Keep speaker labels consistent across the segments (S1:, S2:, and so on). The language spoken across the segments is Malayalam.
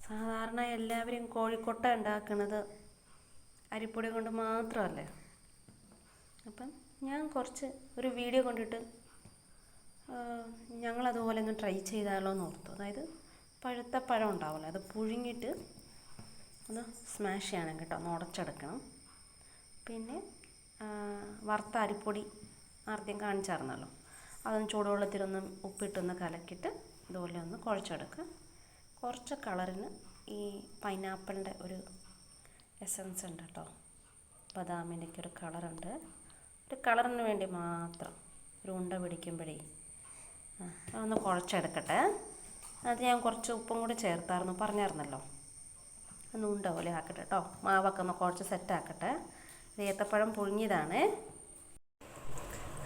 S1: സാധാരണ എല്ലാവരും കോഴിക്കോട്ട ഉണ്ടാക്കുന്നത് അരിപ്പൊടി കൊണ്ട് മാത്രമല്ലേ. അപ്പം ഞാൻ ഒരു വീഡിയോ കണ്ടിട്ട് ഞങ്ങളതുപോലെ ഒന്ന് ട്രൈ ചെയ്താലോ എന്ന് ഓർത്തു. അതായത് പഴുത്ത പഴം ഉണ്ടാവുമല്ലോ, അത് പുഴുങ്ങിയിട്ട് ഒന്ന് സ്മാഷ് ചെയ്യണം കേട്ടോ, ഒന്ന് ഉടച്ചെടുക്കണം. പിന്നെ വറുത്ത അരിപ്പൊടി ആദ്യം കാണിച്ചായിരുന്നല്ലോ, അതൊന്ന് ചൂടുവെള്ളത്തിലൊന്ന് ഉപ്പിട്ടൊന്ന് കലക്കിയിട്ട് ഇതുപോലെ ഒന്ന് കുഴച്ചെടുക്കുക. കുറച്ച് കളറിന് ഈ പൈനാപ്പിളിൻ്റെ ഒരു എസൻസ് ഉണ്ട് കേട്ടോ, ബദാമിൻ്റെയൊക്കെ ഒരു കളറുണ്ട്. ഒരു കളറിന് വേണ്ടി മാത്രം ഒരു ഉണ്ട പിടിക്കുമ്പോഴേ അതൊന്ന് കുഴച്ചെടുക്കട്ടെ. അത് ഞാൻ കുറച്ച് ഉപ്പും കൂടി ചേർത്തായിരുന്നു, പറഞ്ഞായിരുന്നല്ലോ. ഒന്ന് ഉണ്ട പോലെ ആക്കട്ടെ കേട്ടോ, മാവൊക്കെ ഒന്ന് കുഴച്ച് സെറ്റാക്കട്ടെ. ഇത് ഏത്തപ്പഴം പുഴുങ്ങിയതാണ്.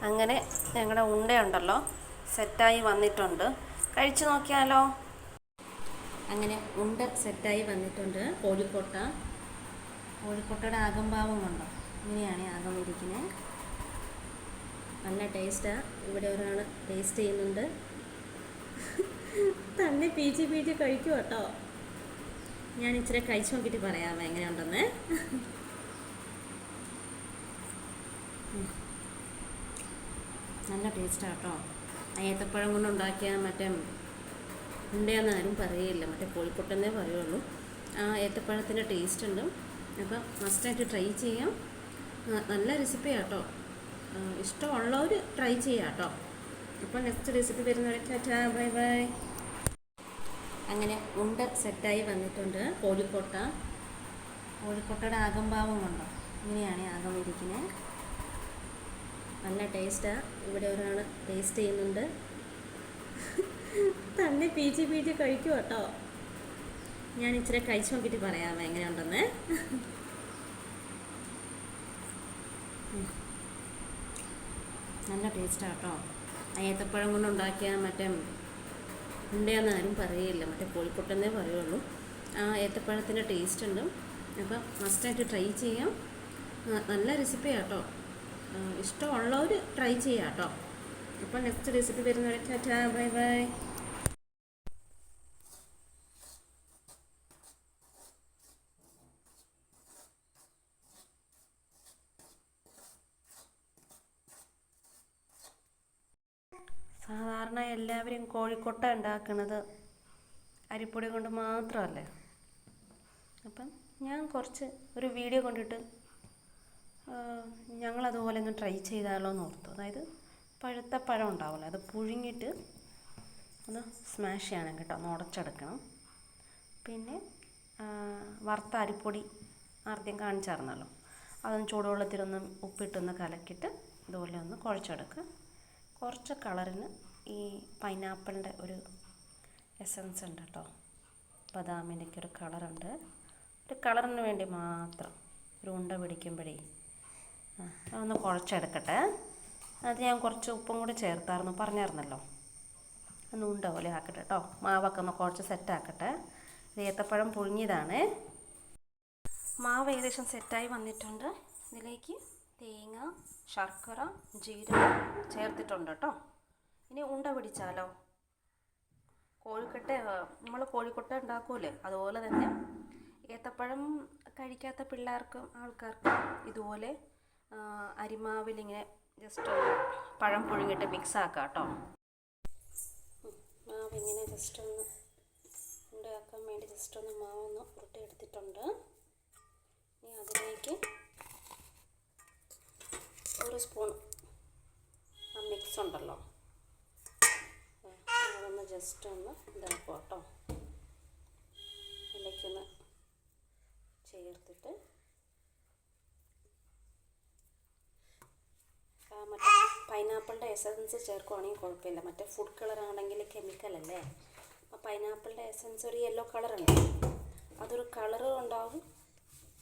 S1: അങ്ങനെ ഞങ്ങളുടെ ഉണ്ടയുണ്ടല്ലോ സെറ്റായി വന്നിട്ടുണ്ട്, കഴിച്ചു നോക്കിയാലോ. അങ്ങനെ ഉണ്ട സെറ്റായി വന്നിട്ടുണ്ട്. കോഴിക്കോട്ടയുടെ ആകംഭാവം കൊണ്ടോ ഇങ്ങനെയാണ് ആകം ഇരിക്കുന്നത്. നല്ല ടേസ്റ്റാണ്. ഇവിടെ ഒരാൾ ടേസ്റ്റ് ചെയ്യുന്നുണ്ട്. തന്നെ പീച്ചി കഴിക്കും കേട്ടോ. ഞാൻ ഇച്ചിരി കഴിച്ചു നോക്കിയിട്ട് പറയാമോ എങ്ങനെയുണ്ടെന്ന്. നല്ല ടേസ്റ്റാണ് കേട്ടോ. ഏത്തപ്പഴം കൊണ്ട് ഉണ്ടാക്കിയ മറ്റേ ഉണ്ടയെന്ന് ആരും പറയില്ല, മറ്റേ കോഴിക്കോട്ടെന്നേ പറയുള്ളൂ. ആ ഏത്തപ്പഴത്തിൻ്റെ ടേസ്റ്റ് ഉണ്ട്. അപ്പം മസ്റ്റായിട്ട് ട്രൈ ചെയ്യാം. നല്ല റെസിപ്പിയാണ് കേട്ടോ. ഇഷ്ടമുള്ളവർ ട്രൈ ചെയ്യാം കേട്ടോ. അപ്പോൾ നെക്സ്റ്റ് റെസിപ്പി വരുന്നവരെ ടാറ്റാ, ബൈ ബൈ. അങ്ങനെ ഉണ്ട സെറ്റായി വന്നിട്ടുണ്ട്. കോഴിക്കോട്ടയുടെ ആകംഭാവം കൊണ്ടോ ഇങ്ങനെയാണ് ആകം ഇരിക്കുന്നത്. നല്ല ടേസ്റ്റാണ്. ഇവിടെ ഒരാൾ ടേസ്റ്റ് ചെയ്യുന്നുണ്ട്. തന്നെ പീച്ചി കഴിക്കും കേട്ടോ. ഞാൻ ഇച്ചിരി കഴിച്ചു നോക്കിയിട്ട് പറയാമോ എങ്ങനെയുണ്ടെന്ന്. നല്ല ടേസ്റ്റാണ് കേട്ടോ. ഏത്തപ്പഴം കൊണ്ട് ഉണ്ടാക്കിയ മറ്റേ ഉണ്ടയെന്ന് ആരും പറയില്ല, മറ്റേ കോഴിക്കോട്ടെന്നേ പറയുള്ളൂ. ആ ഏത്തപ്പഴത്തിൻ്റെ ടേസ്റ്റ് ഉണ്ട്. അപ്പം മസ്റ്റായിട്ട് ട്രൈ ചെയ്യാം. നല്ല റെസിപ്പിയാണ് കേട്ടോ. ഇഷ്ടമുള്ളവർ ട്രൈ ചെയ്യാം കേട്ടോ. അപ്പോൾ നെക്സ്റ്റ് റെസിപ്പി വരുന്നവരെ ടാറ്റാ, ബൈ ബൈ. സാധാരണ എല്ലാവരും കോഴിക്കോട്ട ഉണ്ടാക്കുന്നത് അരിപ്പൊടി കൊണ്ട് മാത്രമല്ലേ. അപ്പം ഞാൻ ഒരു വീഡിയോ കണ്ടിട്ട് ഞങ്ങളതുപോലെ ഒന്ന് ട്രൈ ചെയ്താലോ എന്ന് ഓർത്തു. അതായത് പഴുത്ത പഴം ഉണ്ടാവുമല്ലോ, അത് പുഴുങ്ങിയിട്ട് ഒന്ന് സ്മാഷ് ചെയ്യണം കേട്ടോ, ഒന്ന് ഉടച്ചെടുക്കണം. പിന്നെ വറുത്ത അരിപ്പൊടി ആദ്യം കാണിച്ചായിരുന്നല്ലോ, അതൊന്ന് ചൂടുവെള്ളത്തിലൊന്ന് ഉപ്പിട്ടൊന്ന് കലക്കിയിട്ട് ഇതുപോലെ ഒന്ന് കുഴച്ചെടുക്കുക. കുറച്ച് കളറിന് ഈ പൈനാപ്പിളിൻ്റെ ഒരു എസൻസ് ഉണ്ട് കേട്ടോ, ബദാമിൻ്റെയൊക്കെ ഒരു കളറുണ്ട്. ഒരു കളറിന് വേണ്ടി മാത്രം ഒരു ഉണ്ട പിടിക്കുമ്പോഴേ അതൊന്ന് കുഴച്ചെടുക്കട്ടെ. അത് ഞാൻ കുറച്ച് ഉപ്പും കൂടി ചേർത്തായിരുന്നു, പറഞ്ഞായിരുന്നല്ലോ. ഒന്ന് ഉണ്ട പോലെ ആക്കട്ടെ കേട്ടോ, മാവൊക്കെ ഒന്ന് കുഴച്ച് സെറ്റാക്കട്ടെ. ഇത് ഏത്തപ്പഴം പുഴുങ്ങിയതാണ്. മാവ് ഏകദേശം സെറ്റായി വന്നിട്ടുണ്ട്. ഇതിലേക്ക് തേങ്ങ, ശർക്കര, ജീരകം ചേർത്തിട്ടുണ്ട് കേട്ടോ. ഇനി ഉണ്ട പിടിച്ചാലോ. നമ്മൾ കോഴിക്കോട്ട ഉണ്ടാക്കൂലേ, അതുപോലെ തന്നെ ഏത്തപ്പഴം കഴിക്കാത്ത പിള്ളേർക്കും ആൾക്കാർക്കും ഇതുപോലെ അരിമാവിലിങ്ങനെ ജസ്റ്റ് പഴം പുഴുങ്ങിയിട്ട് മിക്സ് ആക്കാം കേട്ടോ. മാവിങ്ങനെ ജസ്റ്റ് ഒന്ന് ഉണ്ടാക്കാൻ വേണ്ടി ജസ്റ്റ് ഒന്ന് മാവൊന്ന് ഉരുട്ടിയെടുത്തിട്ടുണ്ട്. ഇനി അതിലേക്ക് ഒരു സ്പൂൺ ആ മിക്സ് ഉണ്ടല്ലോ, അതൊന്ന് ജസ്റ്റ് ഒന്ന് ഇതാക്കുക കേട്ടോ. അതിലേക്കൊന്ന് ചേർത്തിട്ട് മറ്റേ പൈനാപ്പിളിൻ്റെ എസൻസ് ചേർക്കുവാണെങ്കിൽ കുഴപ്പമില്ല. മറ്റേ ഫുഡ് കളറാണെങ്കിൽ കെമിക്കലല്ലേ. അപ്പോൾ പൈനാപ്പിളിൻ്റെ എസൻസ് ഒരു യെല്ലോ കളറുണ്ട്, അതൊരു കളറും ഉണ്ടാവും.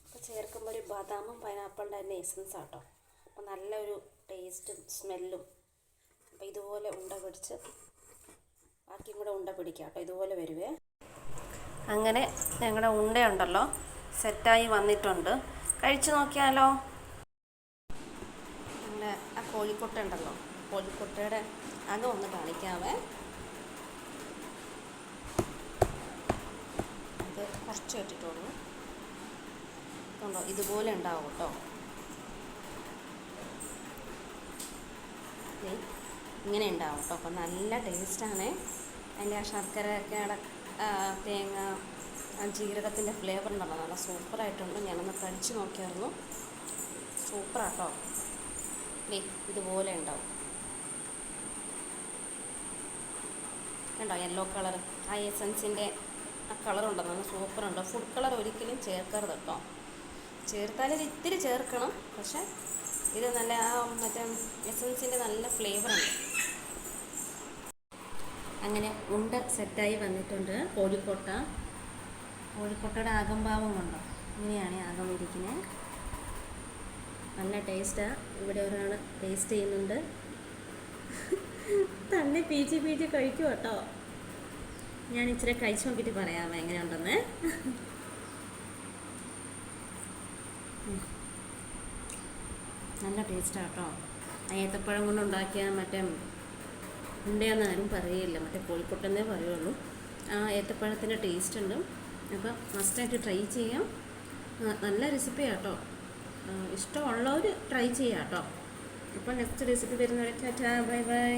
S1: അപ്പോൾ ചേർക്കുമ്പോൾ ഒരു ബദാമും പൈനാപ്പിളിൻ്റെ തന്നെ എസൻസ് ആട്ടോ. അപ്പോൾ നല്ലൊരു ടേസ്റ്റും സ്മെല്ലും. അപ്പോൾ ഇതുപോലെ ഉണ്ട പിടിച്ച് ബാക്കിയും കൂടെ ഉണ്ട പിടിക്കാം കേട്ടോ, ഇതുപോലെ വരുവേ. അങ്ങനെ ഞങ്ങളുടെ ഉണ്ടയുണ്ടല്ലോ സെറ്റായി വന്നിട്ടുണ്ട്, കഴിച്ചു നോക്കിയാലോ. ഞങ്ങളുടെ ആ കോഴിക്കോട്ട ഉണ്ടല്ലോ, കോഴിക്കോട്ടയുടെ അകം ഒന്ന് കാണിക്കാവേ. അത് കുറച്ച് ഇട്ടിട്ടുള്ളൂ. കണ്ടോ, ഇതുപോലെ ഉണ്ടാവും കേട്ടോ. ഇങ്ങനെ ഉണ്ടാവും കേട്ടോ. അപ്പം നല്ല ടേസ്റ്റാണ്. അതിൻ്റെ ആ ശർക്കരയൊക്കെ തേങ്ങ ജീരകത്തിൻ്റെ ഫ്ലേവർ ഉണ്ടല്ലോ, നല്ല സൂപ്പറായിട്ടുണ്ട്. ഞാനൊന്ന് കഴിച്ച് നോക്കിയായിരുന്നു. സൂപ്പറാട്ടോ. ഇതുപോലെ ഉണ്ടാവും കണ്ടോ, യെല്ലോ കളർ. ആ എസൻസിൻ്റെ ആ കളറുണ്ടോ, നല്ല സൂപ്പറുണ്ട്. ഫുഡ് കളർ ഒരിക്കലും ചേർക്കരുത് കേട്ടോ. ചേർത്താലത് ഇത്തിരി ചേർക്കണം, പക്ഷേ ഇത് നല്ല ആ മറ്റേ എസൻസിൻ്റെ നല്ല ഫ്ലേവറുണ്ട്. അങ്ങനെ ഉണ്ട സെറ്റായി വന്നിട്ടുണ്ട്. കോഴിക്കോട്ടയുടെ ആകംഭാവം കൊണ്ടോ ഇങ്ങനെയാണ് ആകം ഇരിക്കുന്നത്. നല്ല ടേസ്റ്റാണ്. ഇവിടെ ഒരാൾ ടേസ്റ്റ് ചെയ്യുന്നുണ്ട്. തന്നെ പീച്ചി കഴിക്കും കേട്ടോ. ഞാൻ ഇച്ചിരി കഴിച്ചു നോക്കിയിട്ട് പറയാമോ എങ്ങനെയുണ്ടെന്ന്. നല്ല ടേസ്റ്റാണ് കേട്ടോ. ഏത്തപ്പഴം കൊണ്ടുണ്ടാക്കിയ മറ്റേ ഉണ്ടയെന്ന് ആരും പറയില്ല, മറ്റേ കോഴിക്കോട്ടെന്നേ പറയുള്ളൂ. ആ ഏത്തപ്പഴത്തിൻ്റെ ടേസ്റ്റ് ഉണ്ട്. അപ്പം മസ്റ്റായിട്ട് ട്രൈ ചെയ്യാം. നല്ല റെസിപ്പിയാണ് കേട്ടോ. ഇഷ്ടമുള്ളവർ ട്രൈ ചെയ്യാം കേട്ടോ. അപ്പോൾ നെക്സ്റ്റ് റെസിപ്പി വരുന്നവരെ ടാറ്റാ, ബൈ ബൈ.